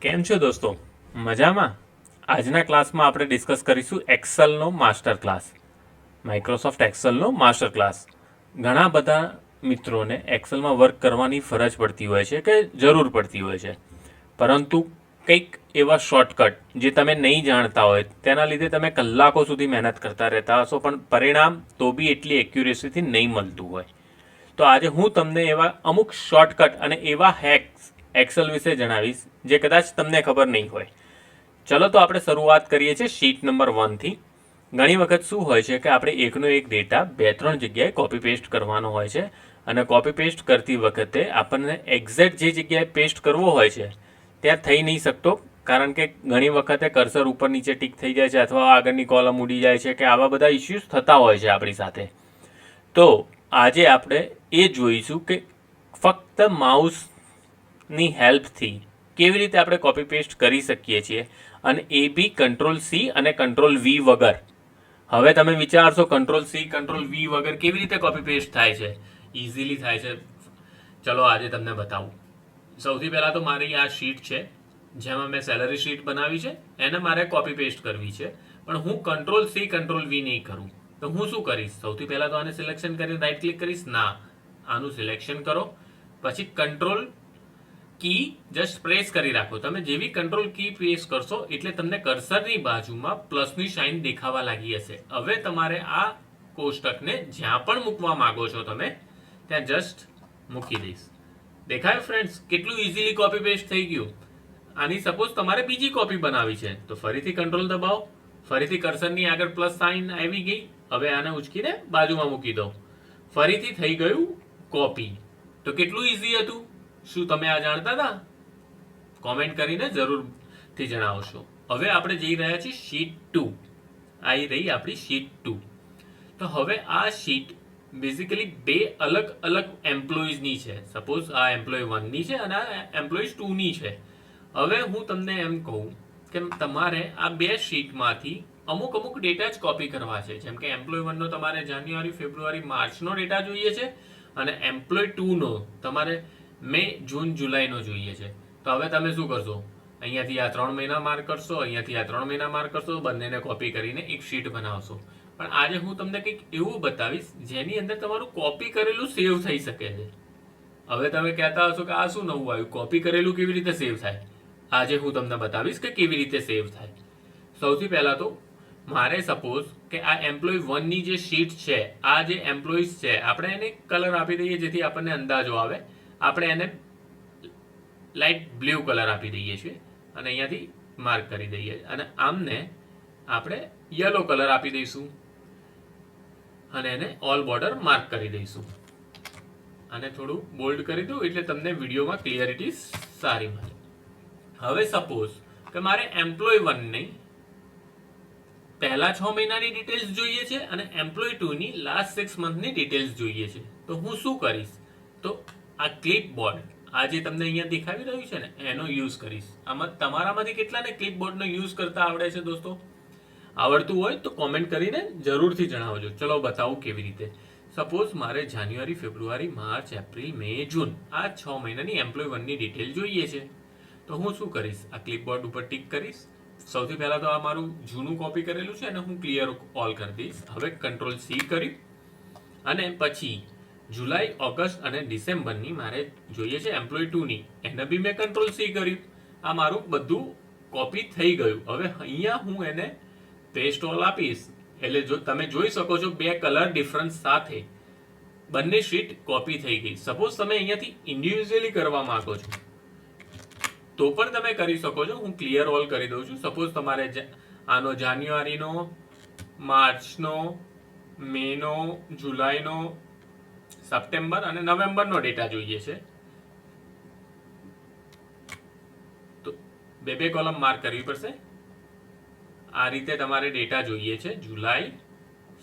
કેમ છો દોસ્તો? મજામાં? આજના ક્લાસમાં આપણે ડિસ્કસ કરીશું એક્સેલનો માસ્ટર ક્લાસ, માઇક્રોસોફ્ટ એક્સેલનો માસ્ટર ક્લાસ. ઘણા બધા મિત્રોને એક્સેલમાં વર્ક કરવાની ફરજ પડતી હોય છે કે જરૂર પડતી હોય છે, પરંતુ કંઈક એવા શોર્ટકટ જે તમે નહીં જાણતા હોય તેના લીધે તમે કલાકો સુધી મહેનત કરતા રહેતા હશો, પણ પરિણામ તો બી એટલી એક્યુરેસીથી નહીં મળતું હોય. તો આજે હું તમને એવા અમુક શોર્ટકટ અને એવા હેક્સ એક્સેલ વિશે જણાવીશ જે કદાચ તમને ખબર નહીં હોય. ચલો તો આપણે શરૂઆત કરીએ છીએ શીટ નંબર 1થી. ઘણી વખત શું હોય છે કે આપણે એકનો એક ડેટા 2-3 જગ્યાએ કોપી પેસ્ટ કરવાનો હોય છે, અને કોપી પેસ્ટ કરતી વખતે આપણને એક્ઝેક્ટ જે જગ્યાએ પેસ્ટ કરવો હોય છે ત્યાં થઈ નહીં શકતો, કારણ કે ઘણી વખતે કર્સર ઉપર નીચે ટીક થઈ જાય છે અથવા આગળની કોલમ ઉડી જાય છે કે આવા બધા ઇસ્યુઝ થતા હોય છે આપણી સાથે. તો આજે આપણે એ જોઈશું કે ફક્ત માઉસની હેલ્પથી કેવી રીતે આપણે કોપી પેસ્ટ કરી શકીએ છીએ, અને એ બી કંટ્રોલ-C અને કંટ્રોલ-V વગર. હવે તમે વિચારશો કંટ્રોલ-C કંટ્રોલ-V વગર કેવી રીતે કોપી પેસ્ટ થાય છે? ઇઝીલી થાય છે. ચલો આજે તમને બતાવું. સૌથી પહેલાં તો મારી આ શીટ છે જેમાં મેં સેલરી શીટ બનાવી છે, એને મારે કોપી પેસ્ટ કરવી છે, પણ હું કંટ્રોલ-C કંટ્રોલ-V નહીં કરું. તો હું શું કરીશ? સૌથી પહેલાં તો આને સિલેક્શન કરીને રાઈટ ક્લિક કરીશ. ના, આનું સિલેક્શન કરો, પછી કંટ્રોલ કી જસ્ટ પ્રેસ કરી રાખો. તમે જેવી કંટ્રોલ કી પ્રેસ કરશો એટલે તમને કર્સરની બાજુમાં પ્લસની સાઇન દેખાવા લાગી હશે. હવે તમારે આ કોષ્ટકને જ્યાં પણ મૂકવા માંગો છો તમે ત્યાં જસ્ટ મૂકી દઈશ. દેખાય ફ્રેન્ડ્સ? કેટલું ઇઝીલી કોપી પેસ્ટ થઈ ગયું. આની સપોઝ તમારે બીજી કોપી બનાવી છે તો ફરીથી કંટ્રોલ દબાવો, ફરીથી કર્સરની આગળ પ્લસ સાઇન આવી ગઈ. હવે આને ઉચકીને બાજુમાં મૂકી દો, ફરીથી થઈ ગયું કોપી. તો કેટલું ઇઝી હતું. શું તમે આ જાણતા હતા? કોમેન્ટ કરીને જરૂરથી જણાવશો. હવે આપણે જઈ રહ્યા છીએ શીટ 2. આવી રહી આપણી શીટ 2. તો હવે આ શીટ બેઝિકલી બે અલગ અલગ એમ્પ્લોઈઝની છે. સપોઝ આ એમ્પ્લોય 1ની છે અને આ એમ્પ્લોઈઝ 2ની છે. હવે હું તમને એમ કહું કે તમારે આ બે શીટમાંથી અમુક ડેટા જ કોપી કરવા છે. જેમ કે એમ્પ્લોય 1નો તમારે જાન્યુઆરી, ફેબ્રુઆરી, માર્ચનો ડેટા જોઈએ છે, અને એમ્પ્લોય 2નો તમારે મે, જૂન, જુલાઈનો જોઈએ છે. તો હવે તમે શું કરશો? અહીંયાથી આ 3 મહિના માર્ક કરશો, અહીંયાથી આ 3 મહિના માર્ક કરશો, બંનેને કોપી કરીને એક શીટ બનાવશો. પણ આજે હું તમને કંઈક એવું બતાવીશ જેની અંદર તમારું કોપી કરેલું સેવ થઈ શકે છે. હવે તમે કહેતા હશો કે આ શું નવું આવ્યું, કોપી કરેલું કેવી રીતે સેવ થાય? આજે હું તમને બતાવીશ કે કેવી રીતે સેવ થાય. સૌથી પહેલાં તો મારે સપોઝ કે આ એમ્પ્લોય 1ની જે શીટ છે, આ જે એમ્પ્લોઈઝ છે, આપણે એને કલર આપી દઈએ જેથી આપણને અંદાજો આવે. આપણે એને લાઇટ બ્લુ કલર આપી દઈએ છીએ અને અહીંયાથી માર્ક કરી દઈએ, અને આમને આપણે યલો કલર આપી દઈશું અને એને ઓલ બોર્ડર માર્ક કરી દઈશું. અને થોડું બોલ્ડ કરી દઉં એટલે તમને વિડીયોમાં ક્લિયરિટી સારી મળે. હવે સપોઝ કે મારે એમ્પ્લોય 1ની પહેલા 6 મહિનાની ડિટેલ્સ જોઈએ છે અને એમ્પ્લોય 2ની લાસ્ટ 6 મંથની ડિટેલ્સ જોઈએ છે. તો હું શું કરીશ? તો આ ક્લિપબોર્ડ, આ જે તમને અહીંયા દેખાવી રહ્યું છે ને, એનો યુઝ કરીશ. આમાં તમારામાંથી કેટલાને ક્લિપબોર્ડનો યુઝ કરતા આવડે છે દોસ્તો? આવડતું હોય તો કોમેન્ટ કરીને જરૂરથી જણાવજો. ચલો બતાવું કેવી રીતે. સપોઝ મારે જાન્યુઆરી, ફેબ્રુઆરી, માર્ચ, એપ્રિલ, મે, જૂન આ 6 મહિનાની એમ્પ્લોય 1ની ડિટેલ જોઈએ છે. તો હું શું કરીશ? આ ક્લિપબોર્ડ ઉપર ટિક કરીશ. સૌથી પહેલાં તો આ મારું જૂનું કોપી કરેલું છે અને હું ક્લિયર ઓલ કરી દઈશ. હવે કંટ્રોલ-C કર્યું અને પછી જુલાઈ, ઓગસ્ટ અને ડિસેમ્બરની મારે જોઈએ છે એમ્પ્લોય 2ની, એને બી મેં કંટ્રોલ-C કર્યું. આ મારું બધું કોપી થઈ ગયું. હવે અહીંયા હું એને પેસ્ટ ઓલ આપીશ એટલે જો તમે જોઈ શકો છો બે કલર ડિફરન્સ સાથે બંને શીટ કોપી થઈ ગઈ. સપોઝ તમે અહીંયાથી ઇન્ડિવિજ્યુઅલી કરવા માંગો છો તો પણ તમે કરી શકો છો. હું ક્લિયર ઓલ કરી દઉં છું. સપોઝ તમારે આનો જાન્યુઆરીનો, માર્ચનો, મેનો, જુલાઈનો, સપ્ટેમ્બર અને નવેમ્બરનો ડેટા જોઈએ છે, તો બે કોલમ માર્ક કરવી પડશે. આ રીતે તમારે ડેટા જોઈએ છે, જુલાઈ,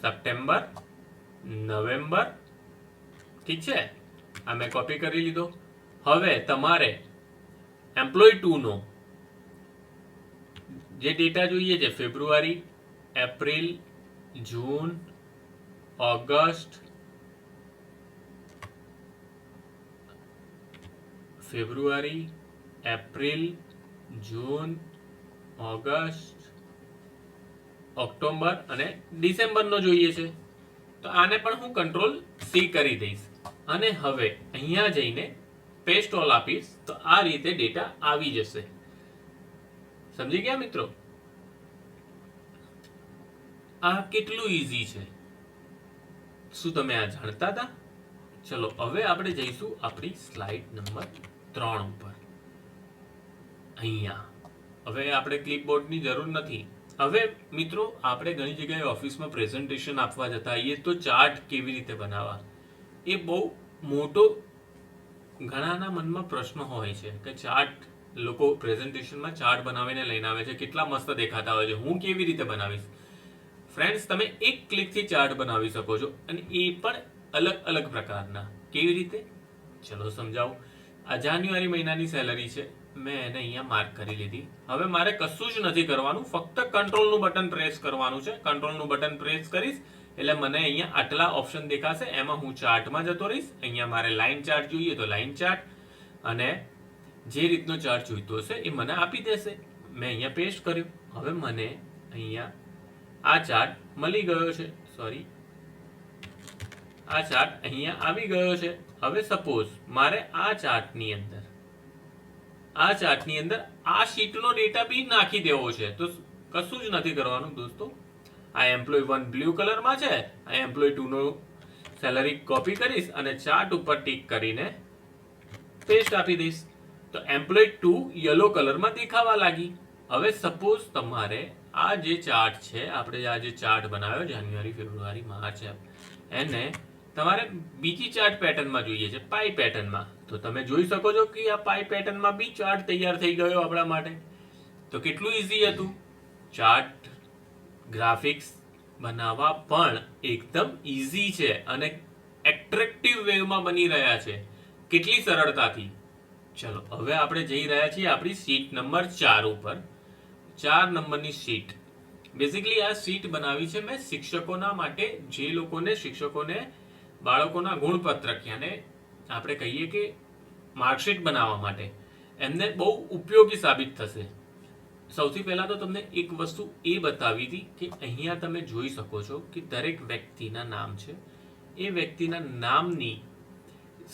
સપ્ટેમ્બર, નવેમ્બર. ઠીક છે, આ મેં કોપી કરી લીધો. હવે તમારે એમ્પ્લોય 2નો જે ડેટા જોઈએ છે, ફેબ્રુઆરી, એપ્રિલ, જૂન, ઓગસ્ટ, ફેબ્રુઆરી, એપ્રિલ, જૂન, ઓગસ્ટ, ઓક્ટોબર અને ડિસેમ્બરનો જોઈએ છે. તો આને પણ હું કંટ્રોલ સી કરી દઈશ અને હવે અહીંયા જઈને પેસ્ટ ઓલ આપીશ તો આ રીતે ડેટા આવી જશે. સમજી ગયા મિત્રો? આ કેટલું ઈઝી છે, શું તમે આ જાણતા હતા? ચલો હવે આપણે જઈશું આપણી સ્લાઇડ નંબર 3 ઉપર. અહીંયા હવે આપણે ક્લિપબોર્ડની જરૂર નથી. હવે મિત્રો આપણે ઘણી જગ્યાએ ઓફિસમાં પ્રેઝન્ટેશન આપવા જતા હોઈએ તો ચાર્ટ કેવી રીતે બનાવવા, એ બહુ મોટો ઘણાના મનમાં પ્રશ્ન હોય છે કે ચાર્ટ, લોકો પ્રેઝન્ટેશનમાં ચાર્ટ બનાવીને લઈને આવે છે, કેટલા મસ્ત દેખાતા હોય છે, હું કેવી રીતે બનાવીશ? ફ્રેન્ડ્સ, તમે એક ક્લિકથી ચાર્ટ બનાવી શકો છો અને એ પણ અલગ અલગ પ્રકારના. કેવી રીતે? ચલો સમજાવું. આ જાન્યુઆરી મહિનાની સેલરી છે, મેં એને અહીંયા માર્ક કરી લીધી. હવે મારે કશું જ નથી કરવાનું, ફક્ત કંટ્રોલનું બટન પ્રેસ કરવાનું છે. કંટ્રોલનું બટન પ્રેસ કરીશ એટલે મને અહીંયા આટલા ઓપ્શન દેખાશે, એમાં હું ચાર્ટમાં જતો રહીશ. અહીંયા મારે લાઈન ચાર્ટ જોઈએ તો લાઈન ચાર્ટ, અને જે રીતનો ચાર્ટ જોઈતો હશે એ મને આપી દેશે. મેં અહીંયા પેસ્ટ કર્યું. હવે મને અહીંયા આ ચાર્ટ મળી ગયો છે. સોરી, આ ચાર્ટ અહીંયા આવી ગયો છે. હવે સપોઝ મારે આ ચાર્ટની અંદર આ શીટનો ડેટા બી નાખી દેવો છે, તો કશું જ નથી કરવાનું દોસ્તો. આ એમ્પ્લોય 1 બ્લુ કલરમાં છે, આ એમ્પ્લોય 2 નો સેલરી કોપી કરીશ અને ચાર્ટ ઉપર ટિક કરીને પેસ્ટ આપી દઈશ. તો એમ્પ્લોય 2 યલો કલરમાં દેખાવા લાગી. હવે સપોઝ તમારે આ જે ચાર્ટ છે, આપણે આ જે ચાર્ટ બનાવ્યો જાન્યુઆરી, ફેબ્રુઆરી, માર્ચ, એને તમારે બીજી ચાર્ટ પેટર્નમાં જોઈએ છે, પાઈ પેટર્નમાં. તો તમે જોઈ શકો છો કે આ પાઈ પેટર્નમાં બી ચાર્ટ તૈયાર થઈ ગયો આપણા માટે. તો કેટલું ઈઝી હતું. ચાર્ટ ગ્રાફિક્સ બનાવવા પણ એકદમ ઈઝી છે અને એટ્રેક્ટિવ વેમાં બની રહ્યા છે, કેટલી સરળતાથી. ચલો હવે આપણે જઈ રહ્યા છીએ આપણી શીટ નંબર 4 ઉપર. 4 નંબરની શીટ. બેઝિકલી આ શીટ બનાવી છે મેં શિક્ષકોના માટે, જે લોકોને શિક્ષકોને બાળકોના ગુણપત્રક, યાને આપણે કહીએ કે માર્કશીટ બનાવવા માટે એમને બહુ ઉપયોગી સાબિત થશે. સૌથી પહેલા તો તમને એક વસ્તુ એ બતાવી હતી કે અહીંયા તમે જોઈ શકો છો કે દરેક વ્યક્તિના નામ છે. એ વ્યક્તિના નામની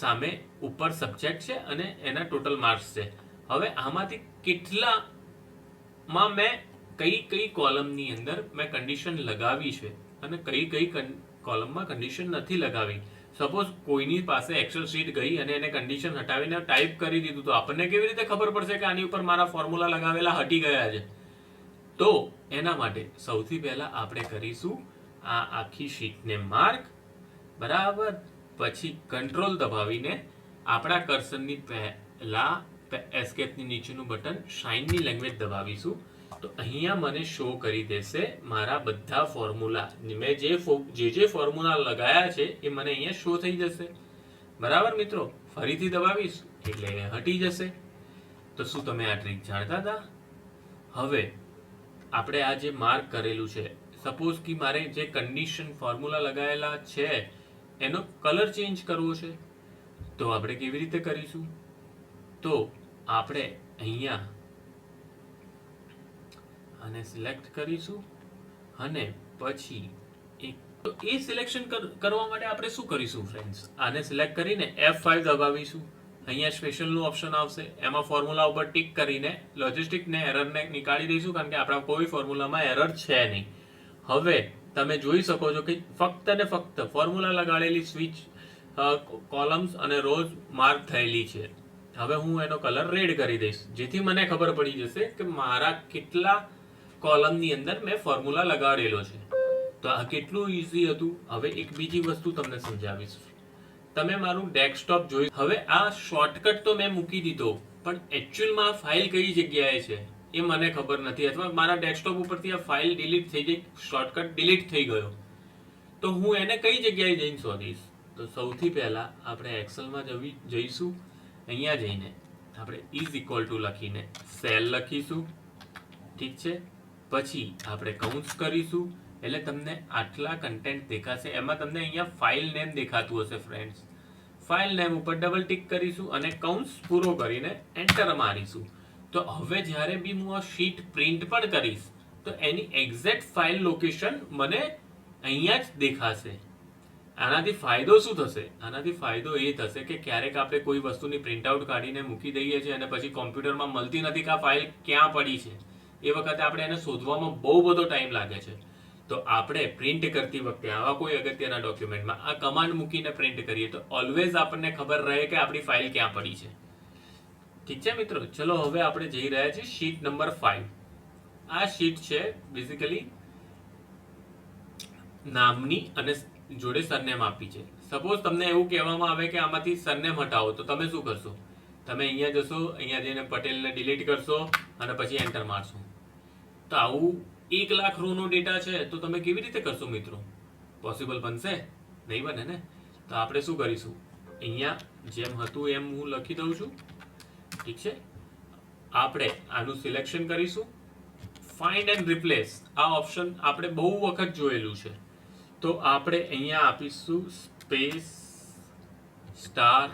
સામે ઉપર સબ્જેક્ટ છે અને એના ટોટલ માર્ક્સ છે. હવે આમાંથી કેટલામાં મેં કઈ કોલમની અંદર મેં કન્ડિશન લગાવી છે અને કઈ કોલમમાં કન્ડિશન નથી લગાવી. સપોઝ કોઈની પાસે એક્સેલ શીટ ગઈ અને એને કન્ડિશન હટાવીને ટાઈપ કરી દીધું, તો આપણને કેવી રીતે ખબર પડશે કે આની ઉપર મારા ફોર્મ્યુલા લગાવેલા હટી ગયા છે? તો એના માટે સૌથી પહેલા આપણે કરીશું આ આખી શીટને માર્ક, બરાબર. પછી કંટ્રોલ દબાવીને આપણા કર્સરની પહેલા એસ્કેપની નીચેનું બટન શાઇનની લેંગ્વેજ દબાવીશું. તો અહીંયા મને શો કરી દેશે મારા બધા ફોર્મ્યુલા. મેં જે ફોર્મ્યુલા લગાયા છે એ મને અહીંયા શો થઈ જશે, બરાબર મિત્રો. ફરીથી દબાવીશ એટલે હટી જશે. તો શું તમે આ ટ્રીક જાણતા હતા? હવે આપણે આ જે માર્ક કરેલું છે, સપોઝ કે મારે જે કન્ડિશન ફોર્મ્યુલા લગાવેલા છે એનો કલર ચેન્જ કરવો છે, તો આપણે કેવી રીતે કરીશું? તો આપણે અહીંયા આને સિલેક્ટ કરીશું અને પછી તો એ સિલેક્શન કરવા માટે આપણે શું કરીશું ફ્રેન્ડ્સ? આને સિલેક્ટ કરીને F5 દબાવીશું. અહીંયા સ્પેશિયલનું ઓપ્શન આવશે, એમાં ફોર્મ્યુલા ઉપર ટિક કરીને લોજિસ્ટિકને એરરને નીકાળી દઈશું, કારણ કે આપણા કોઈ ફોર્મ્યુલામાં એરર છે નહીં. હવે તમે જોઈ શકો છો કે ફક્ત ને ફક્ત ફોર્મ્યુલા લગાડેલી સ્વિચ કોલમ્સ અને રોઝ માર્ક થયેલી છે. હવે હું એનો કલર રેડ કરી દઈશ, જેથી મને ખબર પડી જશે કે મારા કેટલા કોલમની અંદર મેં ફોર્મ્યુલા લગાડેલો છે. તો આ કેટલું ઈઝી હતું. હવે એક બીજી વસ્તુ તમને સમજાવીશ. તમે મારું ડેસ્કટોપ જોઈ, હવે આ શોર્ટકટ તો મેં મૂકી દીધો, પણ એકચ્યુઅલમાં ફાઇલ કઈ જગ્યાએ છે એ મને ખબર નથી, અથવા મારા ડેસ્કટોપ ઉપરથી આ ફાઇલ ડિલીટ થઈ ગઈ, શોર્ટકટ ડિલીટ થઈ ગયો, તો હું એને કઈ જગ્યાએ જઈને શોધીશ? તો સૌથી પહેલા આપણે એક્સેલમાં જઈશું. અહીંયા જઈને આપણે ઇઝ ઇક્વલ ટુ લખીને સેલ લખીશું, ઠીક છે. પછી આપણે કૌંસ કરીશું એટલે તમને આટલા કન્ટેન્ટ દેખાશે. એમાં તમને અહીંયા ફાઇલ નેમ દેખાતું હશે ફ્રેન્ડ્સ. ફાઇલ નેમ ઉપર ડબલ ટિક કરીશું અને કૌંસ પૂરો કરીને એન્ટર મારીશું. તો હવે જ્યારે બી હું આ શીટ પ્રિન્ટ પણ કરીશ તો એની એક્ઝેક્ટ ફાઇલ લોકેશન મને અહીંયા જ દેખાશે. આનાથી ફાયદો શું થશે? આનાથી ફાયદો એ થશે કે ક્યારેક આપણે કોઈ વસ્તુની પ્રિન્ટઆઉટ કાઢીને મૂકી દઈએ છીએ અને પછી કોમ્પ્યુટરમાં મળતી નથી કે આ ફાઇલ ક્યાં પડી છે. એ વખતે આપણે એને શોધવામાં બહુ બધો ટાઈમ લાગે છે. તો આપણે પ્રિન્ટ કરતી વખતે આવા કોઈ અગત્યના ડોક્યુમેન્ટમાં આ કમાન્ડ મૂકીને પ્રિન્ટ કરીએ તો ઓલવેઝ આપણને ખબર રહે કે આપણી ફાઇલ ક્યાં પડી છે. ઠીક છે મિત્રો, ચલો હવે આપણે જઈ રહ્યા છીએ શીટ નંબર 5. આ શીટ છે બેઝિકલી નામની અને જોડે સરનેમ આપી છે. સપોઝ તમને એવું કહેવામાં આવે કે આમાંથી સરનેમ હટાવો તો તમે શું કરશો? તમે અહીંયા જશો, અહીંયા જઈને પટેલને ડિલીટ કરશો અને પછી એન્ટર મારશો. તો આવું 1 લાખ રોનો ડેટા છે તો તમે કેવી રીતે કરશો મિત્રો? પોસિબલ બનશે? નહીં બને ને. તો આપણે શું કરીશું? અહીંયા જેમ હતું એમ હું લખી દઉં છું. ઠીક છે, આપણે આનું સિલેક્શન કરીશું. ફાઇન્ડ એન્ડ રિપ્લેસ આ ઓપ્શન આપણે બહુ વખત જોયેલું છે. તો આપણે અહીંયા આપીશું સ્પેસ સ્ટાર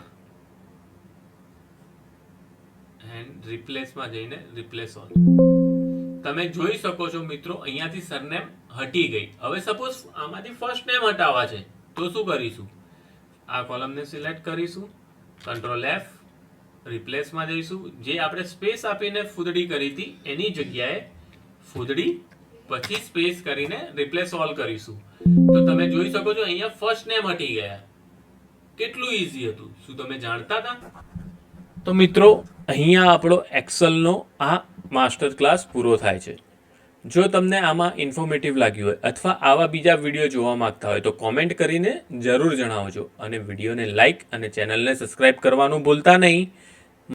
એન્ડ રિપ્લેસમાં જઈને રિપ્લેસ ઓલ. તમે જોઈ શકો છો મિત્રો અહીંયાથી સરનેમ હટી ગઈ. હવે સપોઝ આમાંથી ફર્સ્ટ નેમ હટાવવા છે તો શું કરીશું? આ કોલમને સિલેક્ટ કરીશું, કંટ્રોલ F, રિપ્લેસમાં જઈશું. જે આપણે સ્પેસ આપીને ફૂદડી કરી હતી એની જગ્યાએ ફૂદડી પછી સ્પેસ કરીને રિપ્લેસ ઓલ કરીશું. તો તમે જોઈ શકો છો અહીંયા ફર્સ્ટ નેમ હટી ગયા. કેટલું ઈઝી હતું, શું તમે જાણતા હતા? તો મિત્રો અહીંયા આપણો એક્સેલનો આ માસ્ટર ક્લાસ પૂરો થાય છે. જો તમને આમાં ઇન્ફોર્મેટિવ લાગ્યું હોય અથવા આવા બીજા વિડીયો જોવા માંગતા હોય તો કોમેન્ટ કરીને જરૂર જણાવજો અને વિડીયોને લાઇક અને ચેનલને સબસ્ક્રાઇબ કરવાનું ભૂલતા નહીં.